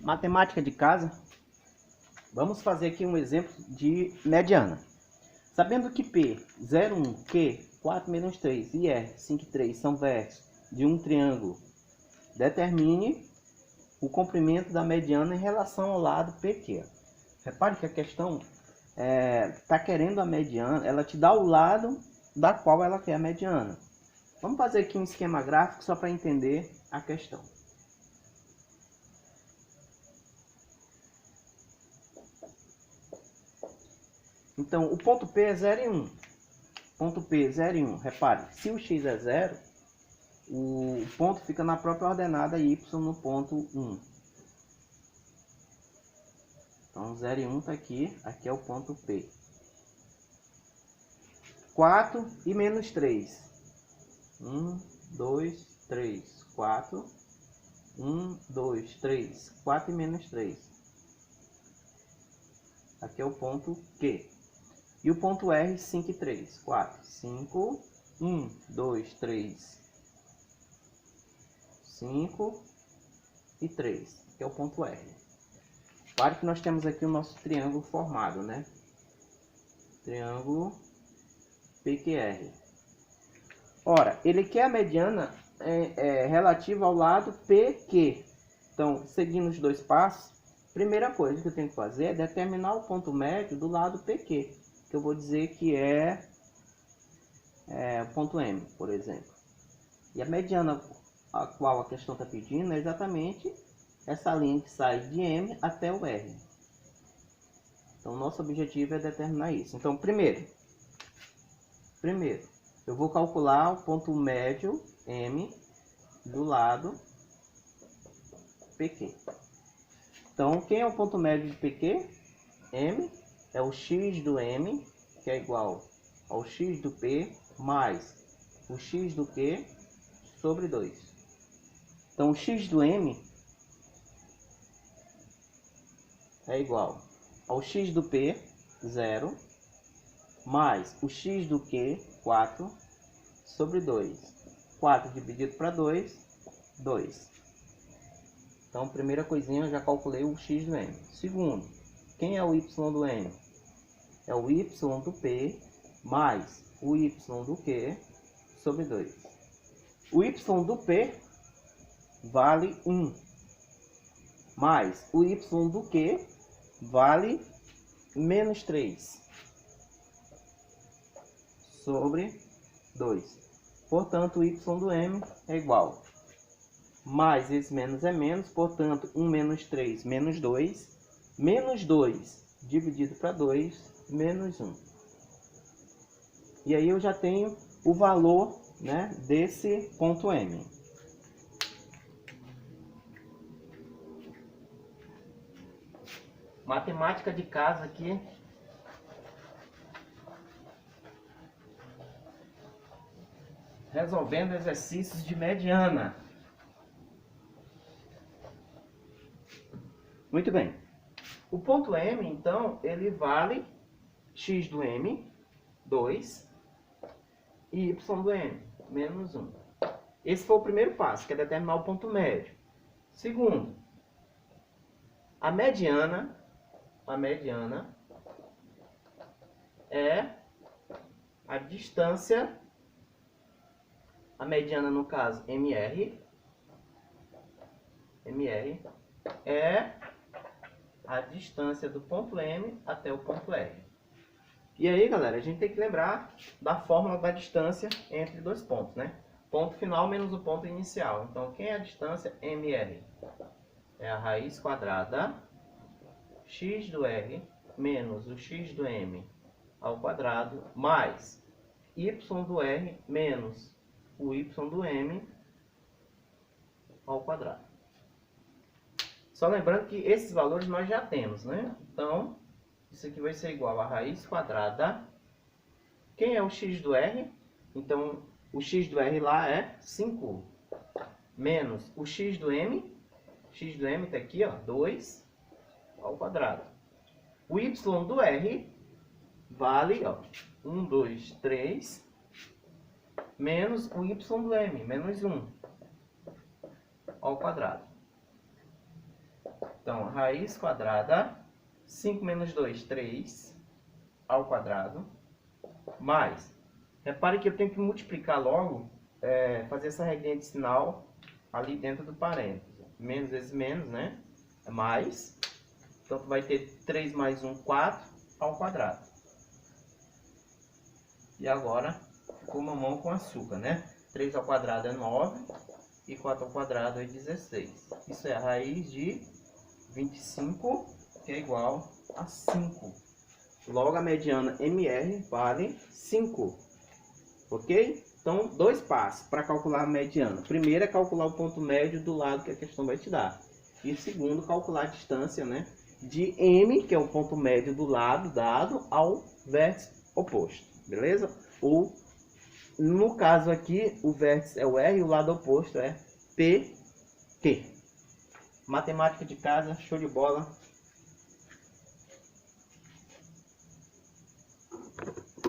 Matemática de casa. Vamos fazer aqui um exemplo de mediana. Sabendo que P, 0, 1, Q, 4 menos 3 e R, 5 e 3 são vértices de um triângulo, determine o comprimento da mediana em relação ao lado PQ. Repare que a questão está querendo a mediana, ela te dá o lado da qual ela quer a mediana. Vamos fazer aqui um esquema gráfico só para entender a questão. Então, o ponto P é 0 e 1. Ponto P, 0 e 1. Repare, se o x é 0, o ponto fica na própria ordenada y no ponto 1. Então, 0 e 1 está aqui. Aqui é o ponto P. 4 e menos 3. 1, 2, 3. 4. 1, 2, 3. 4 e menos 3. Aqui é o ponto Q. E o ponto R, 5 e 3. 4, 5, 1, 2, 3, 5 e 3. Que é o ponto R. Claro que nós temos aqui o nosso triângulo formado, né? Triângulo PQR. Ora, ele quer a mediana relativa ao lado PQ. Então, seguindo os dois passos, primeira coisa que eu tenho que fazer é determinar o ponto médio do lado PQ. Que eu vou dizer que é o ponto M, por exemplo. E a mediana a qual a questão está pedindo é exatamente essa linha que sai de M até o R. Então, nosso objetivo é determinar isso. Então, primeiro, eu vou calcular o ponto médio M do lado PQ. Então, quem é o ponto médio de PQ? M é o x do M, que é igual ao x do P, mais o x do Q sobre 2. Então, o x do M é igual ao x do P, 0, mais o x do Q, 4, sobre 2. 4 dividido para 2, 2. Então, primeira coisinha, eu já calculei o x do M. Segundo, quem é o y do M? É o y do P mais o y do Q sobre 2. O y do P vale 1, mais o y do Q vale menos 3 sobre 2. Portanto, o y do M é igual. Mais esse menos é menos, portanto, 1 menos 3, menos 2. Menos 2 dividido para 2, menos 1. E aí eu já tenho o valor, né, desse ponto M. Matemática de casa aqui. Resolvendo exercícios de mediana. Muito bem. O ponto M, então, ele vale x do M, 2, e y do M, menos 1. Esse foi o primeiro passo, que é determinar o ponto médio. Segundo, a mediana é a distância, a mediana no caso MR é a distância do ponto M até o ponto R. E aí, galera, a gente tem que lembrar da fórmula da distância entre dois pontos, né? Ponto final menos o ponto inicial. Então, quem é a distância MR? É a raiz quadrada x do R menos o x do M ao quadrado mais y do R menos o y do M ao quadrado. Só lembrando que esses valores nós já temos, né? Então, isso aqui vai ser igual a raiz quadrada. Quem é o x do R? Então, o x do R lá é 5. Menos o x do M. X do M está aqui, ó, 2 ao quadrado. O y do R vale, ó, 1, 2, 3. Menos o y do M, menos 1 ao quadrado. Então, raiz quadrada, 5 menos 2, 3, ao quadrado, mais, repare que eu tenho que multiplicar logo, fazer essa regrinha de sinal ali dentro do parênteses. Menos vezes menos, né? Mais, então vai ter 3 mais 1, 4, ao quadrado. E agora, ficou mamão com açúcar, né? 3 ao quadrado é 9, e 4 ao quadrado é 16. Isso é a raiz de 25, que é igual a 5. Logo, a mediana MR vale 5. Ok? Então, dois passos para calcular a mediana. Primeiro é calcular o ponto médio do lado que a questão vai te dar. E segundo, calcular a distância, né, de M, que é o ponto médio do lado dado, ao vértice oposto. Beleza? Ou, no caso aqui, o vértice é o R e o lado oposto é PT. Matemática de casa, show de bola.